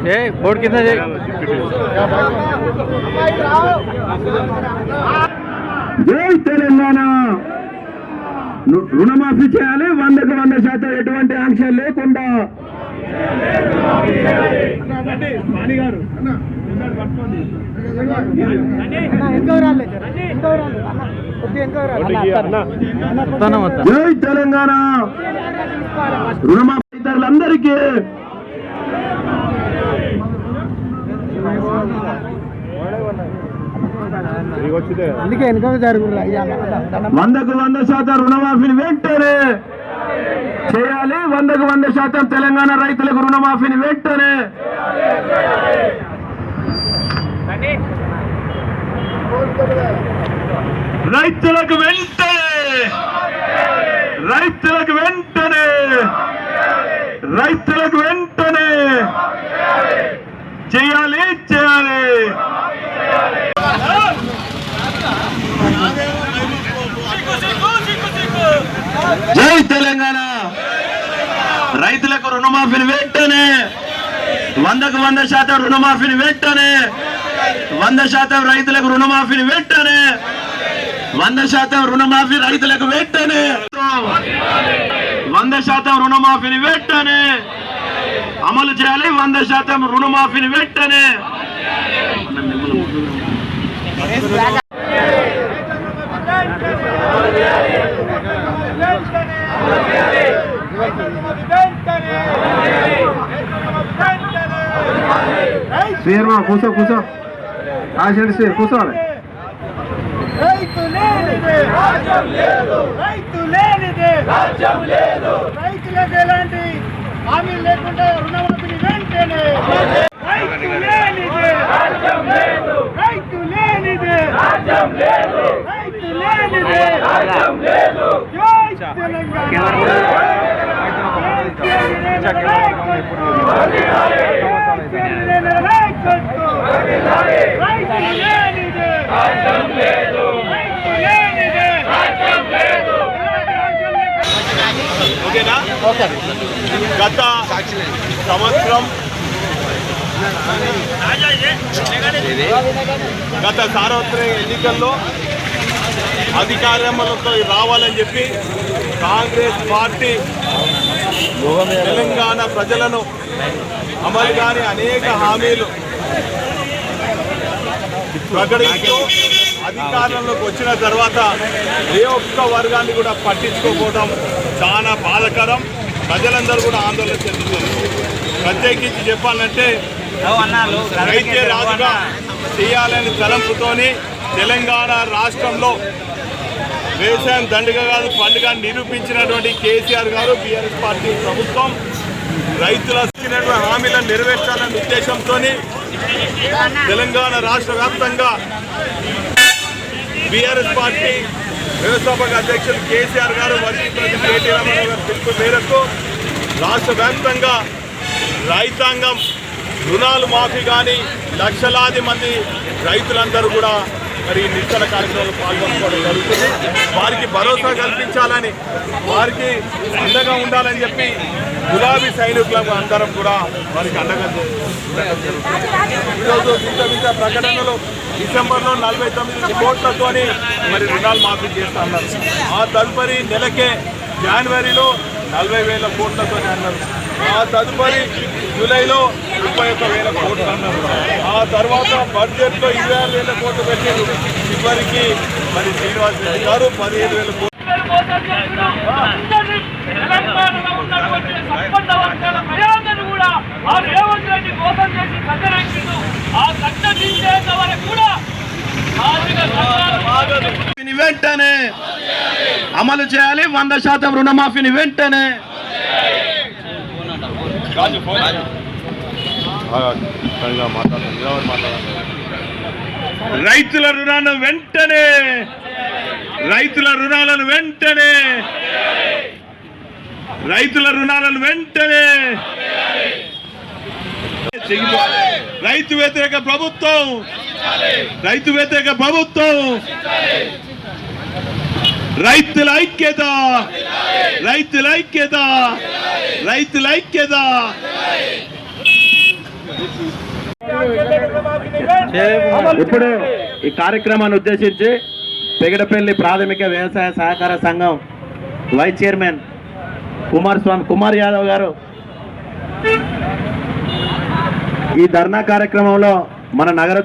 Board कितना జై తెలంగాణ రుణమాఫీ చేయాలి 100% ఎటువంటి ఆంక్షలు లేకుండా జై తెలంగాణ రుణమాఫీదారులందరికీ అందుకే వెనుక జరుగుతుంది 100% రుణమాఫీని వెంటనే చేయాలి 100% తెలంగాణ రైతులకు రుణమాఫీని వెంటనే రైతులకు వెంటనే రైతులకు వెంటనే రైతులకు వెంటనే చేయాలి చేయాలి జై తెలంగాణ రైతులకు రుణమాఫీని వెంటనే 100% రుణమాఫీని వెంటనే 100% రైతులకు రుణమాఫీని వెంటనే 100% రుణమాఫీ రైతులకు వెంటనే 100% రుణమాఫీని వెంటనే అమలు చేయాలి 100% రుణమాఫీని వెంటనే కూర్చో కూర్చో కూర్చోవాలి రైతు లేనిదే రాజ్యం లేదు రైతు లేనిదే రాజ్యం లేదు రైతులకు ఎలాంటి హామీ లేకుండా రుణమాఫీని వెంటనే రైతు లేనిదే రాజ్యం లేదు రైతు లేనిదే రాజ్యం లేదు రైతు లేనిదే రాజ్యం లేదు జై తెలంగాణ ఓకేనా గత సంవత్సరం గత సార్వత్రిక ఎన్నికల్లో అధికారంలోకి రావాలని చెప్పి కాంగ్రెస్ పార్టీ తెలంగాణ ప్రజలను అమలు కాని అనేక హామీలు ప్రకటిస్తూ అధికారంలోకి వచ్చిన తర్వాత ఏ ఒక్క వర్గాన్ని కూడా పట్టించుకోకపోవడం చాలా బాధాకరం. ప్రజలందరూ కూడా ఆందోళన చెందుతున్నారు. ప్రత్యేకించి చెప్పాలంటే రైతే రాజుగా చేయాలని తలంపుతోని తెలంగాణ రాష్ట్రంలో వ్యవసాయం దండుగ కాదు పండుగ నిరూపించినటువంటి కేసీఆర్ గారు బీఆర్ఎస్ పార్టీ ప్రభుత్వం రైతుల హామీలను నెరవేర్చాలనే ఉద్దేశంతో తెలంగాణ రాష్ట్ర వ్యాప్తంగా బీఆర్ఎస్ పార్టీ వ్యవస్థాపక అధ్యక్షులు కేసీఆర్ గారు వర్గీకరణ కేటీ రామారావు గారి పిలుపు మేరకు రాష్ట్ర వ్యాప్తంగా రైతాంగం రుణాలు మాఫీ కానీ లక్షలాది మంది రైతులందరూ కూడా మరి నిరసన కార్యక్రమంలో పాల్గొనుకోవడం జరుగుతుంది. వారికి భరోసా కల్పించాలని వారికి అండగా ఉండాలని చెప్పి గులాబీ సైనికులకు అందరం కూడా వారికి అండగా ఈరోజు వింత ప్రకటనలో డిసెంబర్లో 49 కోట్లతోని మరి రుణాలు మాఫీ చేస్తా అన్నారు. ఆ తదుపరి నెలకే జనవరిలో 40,000 కోట్లతోని అన్నారు. ఆ తదుపరి జూలైలో 31,000 కోట్లు అన్నారు. ఆ తర్వాత బడ్జెట్లో 26,000 కోట్లు పెట్టారు. చివరికి మరి శ్రీనివాస్ రెడ్డి గారు 15,000 కోట్లు వెంటనే అమలు చేయాలి 100% రుణమాఫీని వెంటనే రైతుల రుణాలను వెంటనే రైతుల రుణాలను వెంటనే రైతుల రుణాలను వెంటనే రైతు వ్యతిరేక ప్రభుత్వం రైతు వ్యతిరేక ప్రభుత్వం రైతుల ఐక్యత రైతుల ఐక్యత రైతుల ఐక్యత ఇప్పుడు ఈ కార్యక్రమాన్ని ఉద్దేశించి పెగడపల్లి ప్రాథమిక వ్యవసాయ సహకార సంఘం వైస్ చైర్మన్ కుమార్ యాదవ్ గారు ఈ ధర్నా కార్యక్రమంలో మన నగర